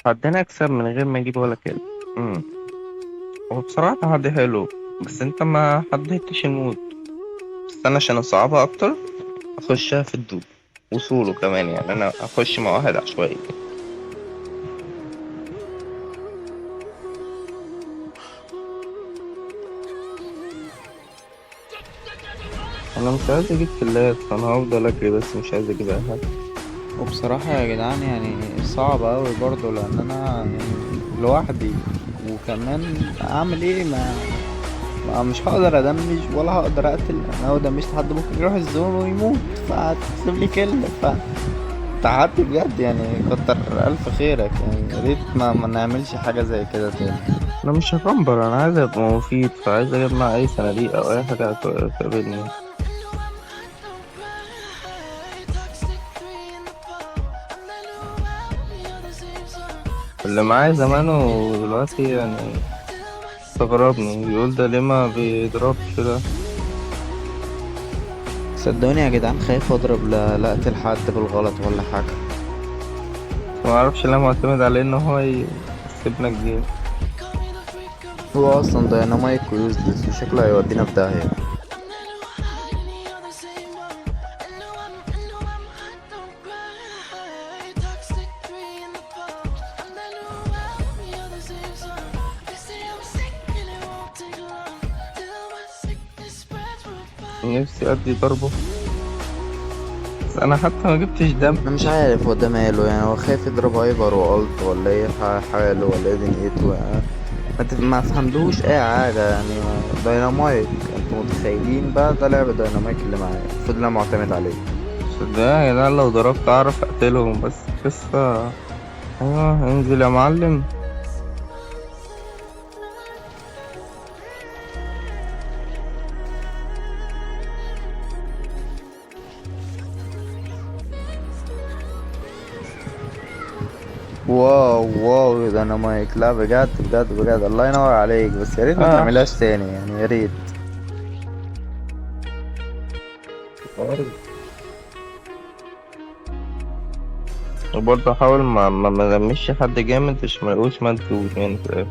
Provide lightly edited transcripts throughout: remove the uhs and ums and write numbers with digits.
حدين اكسب من غير ما اجيب ولا كده. امم هو بصراحة تحدي حلو، بس انت ما حددتش المود. استنى عشان اصعبها اكتر، اخشها في الدو وصوله كمان، يعني انا اخش مع واحد عشوائي. انا مش عايز اجيب كلات، فانا هفضل اجري بس مش عايز اجيب اي حاجة. وبصراحة يا جدعان يعني صعب أوي برضه، لأن أنا يعني لوحدي، وكمان أعمل إيه؟ ما مش هقدر أدمج ولا هقدر أقتل. أنا لو دمجت حد ممكن يروح الزون ويموت، فهتسيب لي كل تحدي بجد يعني. كتر ألف خيرك يعني، يا ريت ما نعملش حاجة زي كده تاني. انا مش هكمبر، انا عايز ابقى مفيد، فعايز اجمع اي صناديق او اي حاجة تقابلني. اللي معايا زمانه دلوقتي يعني استغربني، بيقول ده ليه ما بيضربش ده. صدقوني يا جدعان، خايف أضرب لا أقتل حد بالغلط ولا حاجة. بس ما اعرفش ليه معتمد عليه ان هو يسيبنا الجيم. هو أصلا داينامايك ويوزلس، وشكله هيودينا في داهية. نفسي ادي ضربه، بس انا حتى ما جبتش دم. انا مش عارف هو ده ماله يعني. هو خايف يضرب هايبر والت، ولا ايه حاله، ولا ايه دنيته يعني؟ ما فهملوش اي حاجه يعني. داينامايك، انتوا متخيلين بقى؟ ده لعب داينامايك اللي معايا، المفروض إن انا معتمد عليه. صدقني يا جدعان لو ضربت اعرف اقتلهم، بس قصة. ايوه انزل يا معلم. واو واو، داينامايك! لا بجد بجد بجد، الله ينور عليك. بس يا ريت ما اه تعملهاش تاني يعني، يا ريت. وبرضه احاول ما لمش حد جامد مش ملقوش مجهود يعني في الآخر.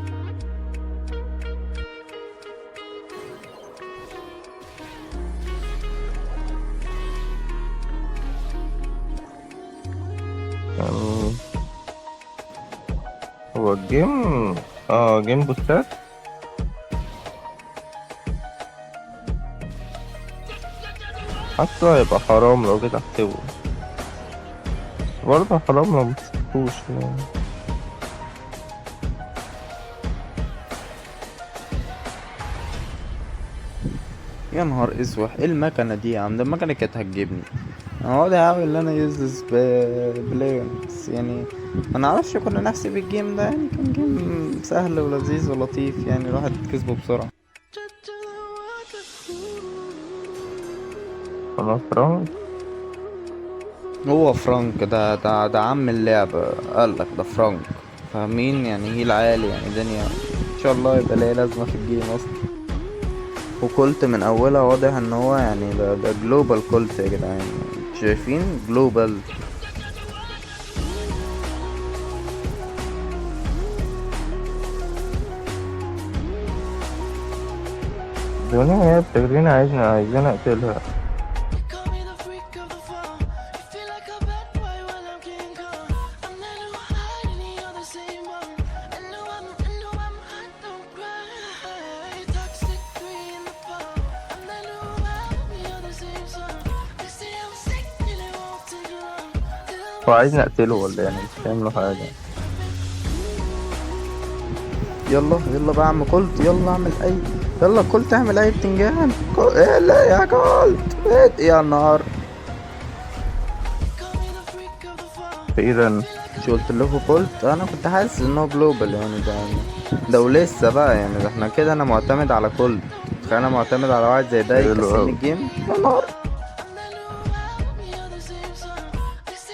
يعني هو الجيم، جيم بوستات. حاسه هيبقى حرام لو جيت احسبه، بس برضه حرام لو مكسبتوش يعني. يا نهار اسوح، ايه المكنه دي يا عم؟ ده المكنه كانت هتجيبني. انا واضح اوي ان انا يوزلس بلايرز يعني. ما نعرفش كنا نحسب الجيم ده يعني. كان جيم سهل ولذيذ ولطيف يعني، الواحد كسبه بسرعة. انا فرانك. هو فرانك ده عم اللعبة. قالك ده فرانك. فاهمين يعني؟ ايه العالي يعني دنيا. ان شاء الله يبقى ليا لازمة في الجيم اصلا. وكولت من اولها واضح ان هو يعني ده جلوبال كولت يا جدعان. شايفين؟ جلوبال. الدنيا هي بتجريني، عايزين اقتلها. هو عايزني اقتله ولا يعني مش فاهم له حاجة. يلا يلا بقى يا عم كولت، يلا اعمل اي. يلا كولت اعمل اي بتنجان. ايه لا يا كولت، ايه يا نهار! تقريبا. مش قلت لكم كولت؟ انا كنت حاسس ان هو جلوبال يعني. ده ولسه بقى يعني. ده احنا كده انا معتمد على كولت. تخيل انا معتمد على واحد زي ده حلو يكسبني أوي. الجيم. يا نهار!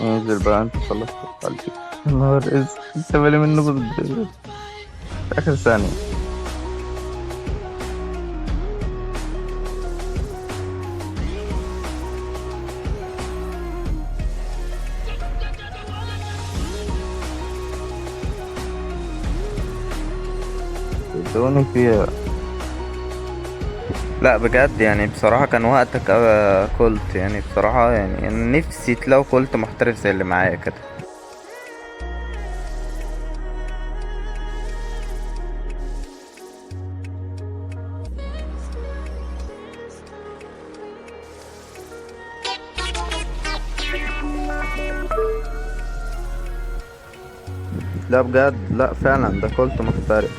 انزل بقى انت خلصت الحلقة. النهار انت بالي منه في اخر ثانية. صدقوني فيها. لا بجد يعني بصراحة كان وقتك كولت، يعني بصراحة يعني أنا نفسي تلاقوا كولت محترف زي اللي معايا كده. لا بجد، لا فعلا ده كولت محترف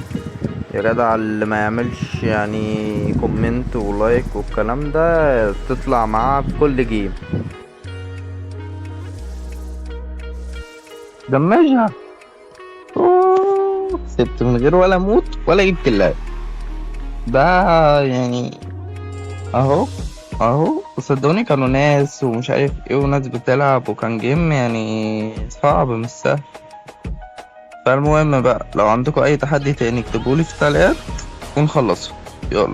يا جدع. اللي ما يعملش يعني كومنت ولايك والكلام ده تطلع معاه في كل جيم. دمجها. كسبت من غير ولا موت ولا جبت اللاعب ده يعني. اهو اهو صدقوني كانوا ناس ومش عارف ايه وناس بتلعب، وكان جيم يعني صعب مش سهل. فالمهم بقى لو عندكم اي تحدي تاني اكتبولي في التعليقات ونخلصه. يلا.